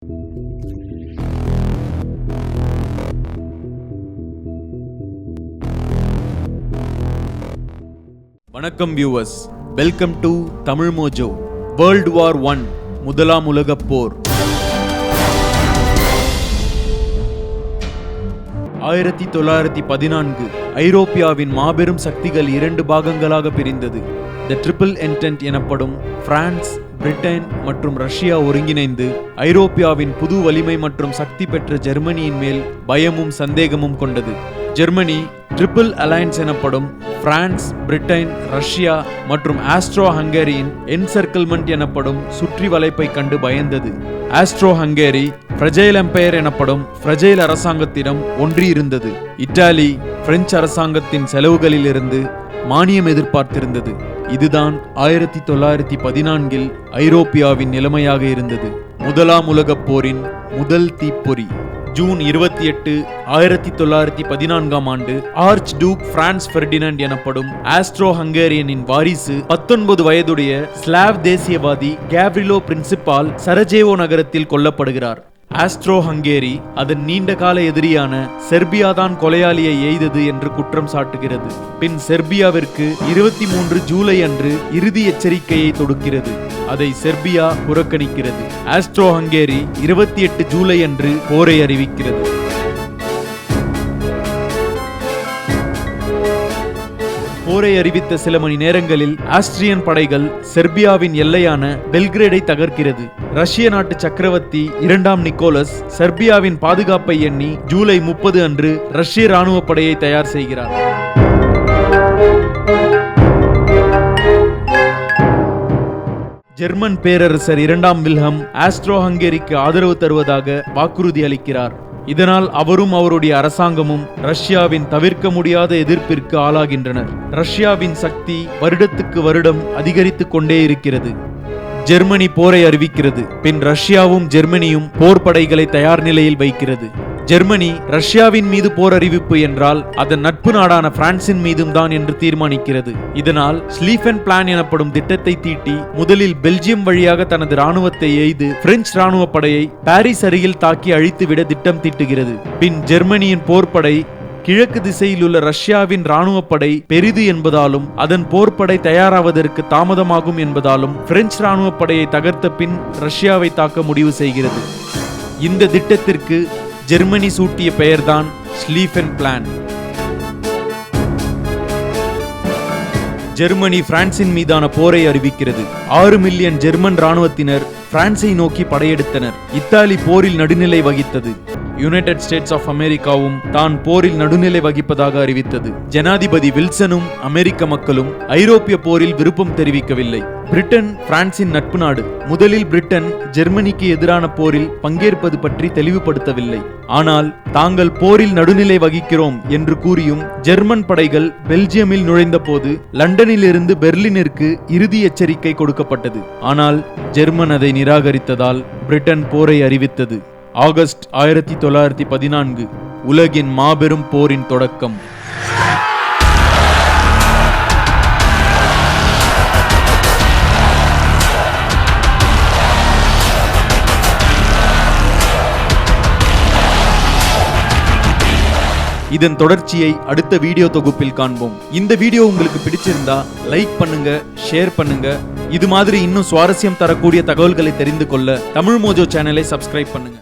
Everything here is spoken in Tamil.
வணக்கம் viewers, welcome to Tamil Mojo. World war 1 முதலாம் உலகப் போர் 1914 ஐரோப்பியாவின் மாபெரும் சக்திகள் இரண்டு பாகங்களாக பிரிந்தது. தி ட்ரிபிள் என்டென்ட் எனப்படும் பிரான்ஸ், பிரிட்டன் மற்றும் ரஷ்யா ஒருங்கிணைந்து ஐரோப்பியாவின் புது வலிமை மற்றும் சக்தி பெற்ற ஜெர்மனியின் மேல் பயமும் சந்தேகமும் கொண்டது. ஜெர்மனி ட்ரிபிள் அலையன்ஸ் எனப்படும் பிரான்ஸ், பிரிட்டன், ரஷ்யா மற்றும் ஆஸ்ட்ரோ ஹங்கேரியின் என்சர்க்கிள்மெண்ட் எனப்படும் சுற்றி வளைப்பை கண்டு பயந்தது. ஆஸ்ட்ரோ ஹங்கேரி ஃப்ரெஜைல் எம்பையர் எனப்படும் ஃப்ரெஜைல் அரசாங்கத்திடம் ஒன்றியிருந்தது. இத்தாலி பிரெஞ்சு அரசாங்கத்தின் செலவுகளில் இருந்து மானியம் எதிர்பார்த்திருந்தது. இதுதான் 1914 ஐரோப்பியாவின் நிலைமையாக இருந்தது. முதலாம் உலகப் போரின் முதல் தீப்பொறி June 28, 1914 arch duke France Ferdinand எனப்படும் ஆஸ்ட்ரோ ஹங்கேரியனின் வாரிசு 19 வயதுடைய ஸ்லாவ் தேசியவாதி கேவ்ரிலோ பிரின்சிபால் சரஜேவோ நகரத்தில் கொல்லப்படுகிறார். ஆஸ்ட்ரோ ஹங்கேரி அதன் நீண்ட கால எதிரியான செர்பியா தான் கொலையாளியை எய்தது என்று குற்றம் சாட்டுகிறது. பின் செர்பியாவிற்கு 23 ஜூலை அன்று இறுதி எச்சரிக்கையை தொடுக்கிறது. அதை செர்பியா புறக்கணிக்கிறது. ஆஸ்ட்ரோ ஹங்கேரி 28 ஜூலை அன்று போரை அறிவிக்கிறது. போரை அறிவித்த சில மணி நேரங்களில் ஆஸ்திரியன் படைகள் செர்பியாவின் எல்லையான பெல்கிரேடை தகர்க்கிறது. ரஷ்ய நாட்டு சக்கரவர்த்தி 2ஆம் நிக்கோலஸ் செர்பியாவின் பாதுகாப்பை எண்ணி ஜூலை 30 அன்று ரஷ்ய ராணுவ படையை தயார் செய்கிறார். ஜெர்மன் பேரரசர் 2ஆம் வில்ஹம் ஆஸ்ட்ரோ ஹங்கேரிக்கு ஆதரவு தருவதாக வாக்குறுதி அளிக்கிறார். இதனால் அவரும் அவருடைய அரசாங்கமும் ரஷ்யாவின் தவிர்க்க முடியாத எதிர்ப்பிற்கு ஆளாகின்றனர். ரஷ்யாவின் சக்தி வருடத்துக்கு வருடம் அதிகரித்துக் கொண்டே இருக்கிறது. ஜெர்மனி போரை அறிவிக்கிறது. பின் ரஷ்யாவும் ஜெர்மனியும் போர் படைகளை தயார் நிலையில் வைக்கிறது. ஜெர்மனி ரஷ்யாவின் மீது போர் அறிவிப்பு என்றால் அதன் நட்பு நாடான பிரான்சின் மீதும் தான் என்று தீர்மானிக்கிறது. இதனால் ஸ்லீஃபன் பிளான் எனப்படும் திட்டத்தை தீட்டி முதலில் பெல்ஜியம் வழியாக தனது ராணுவத்தை எய்து பிரெஞ்சு ராணுவ படையை பாரிஸ் அருகில் தாக்கி அழித்துவிட திட்டம் தீட்டுகிறது. பின் ஜெர்மனியின் போர்ப்படை கிழக்கு திசையில் உள்ள ரஷ்யாவின் ராணுவ படை பெரிது என்பதாலும் அதன் போர்ப்படை தயாராவதற்கு தாமதமாகும் என்பதாலும் பிரெஞ்சு ராணுவ படையை தகர்த்த பின் ரஷ்யாவை தாக்க முடிவு செய்கிறது. இந்த திட்டத்திற்கு ஜெர்மனி சூட்டிய பெயர்தான் ஸ்லீஃபன் பிளான். ஜெர்மனி பிரான்சின் மீதான போரை அறிவிக்கிறது. 6 மில்லியன் ஜெர்மன் ராணுவத்தினர் பிரான்சை நோக்கி படையெடுத்தனர். இத்தாலி போரில் நடுநிலை வகித்தது. யுனைடெட் ஸ்டேட்ஸ் ஆஃப் அமெரிக்காவும் தான் போரில் நடுநிலை வகிப்பதாக அறிவித்தது. ஜனாதிபதி வில்சனும் அமெரிக்க மக்களும் ஐரோப்பிய போரில் விருப்பம் தெரிவிக்கவில்லை. பிரிட்டன் பிரான்சின் நட்பு நாடு. முதலில் பிரிட்டன் ஜெர்மனிக்கு எதிரான போரில் பங்கேற்பது பற்றி தெளிவுபடுத்தவில்லை. ஆனால் தாங்கள் போரில் நடுநிலை வகிக்கிறோம் என்று கூறியும் ஜெர்மன் படைகள் பெல்ஜியமில் நுழைந்த போது லண்டனில் இருந்து பெர்லினிற்கு இறுதி எச்சரிக்கை கொடுக்கப்பட்டது. ஆனால் ஜெர்மன் அதை நிராகரித்ததால் பிரிட்டன் போரை அறிவித்தது. ஆகஸ்ட் 1914 உலகின் மாபெரும் போரின் தொடக்கம். இதன் தொடர்ச்சியை அடுத்த வீடியோ தொகுப்பில் காண்போம். இந்த வீடியோ உங்களுக்கு பிடிச்சிருந்தா லைக் பண்ணுங்க, ஷேர் பண்ணுங்க. இது மாதிரி இன்னும் சுவாரஸ்யம் தரக்கூடிய தகவல்களை தெரிந்து கொள்ள தமிழ் மோஜோ சேனலை சப்ஸ்கிரைப் பண்ணுங்க.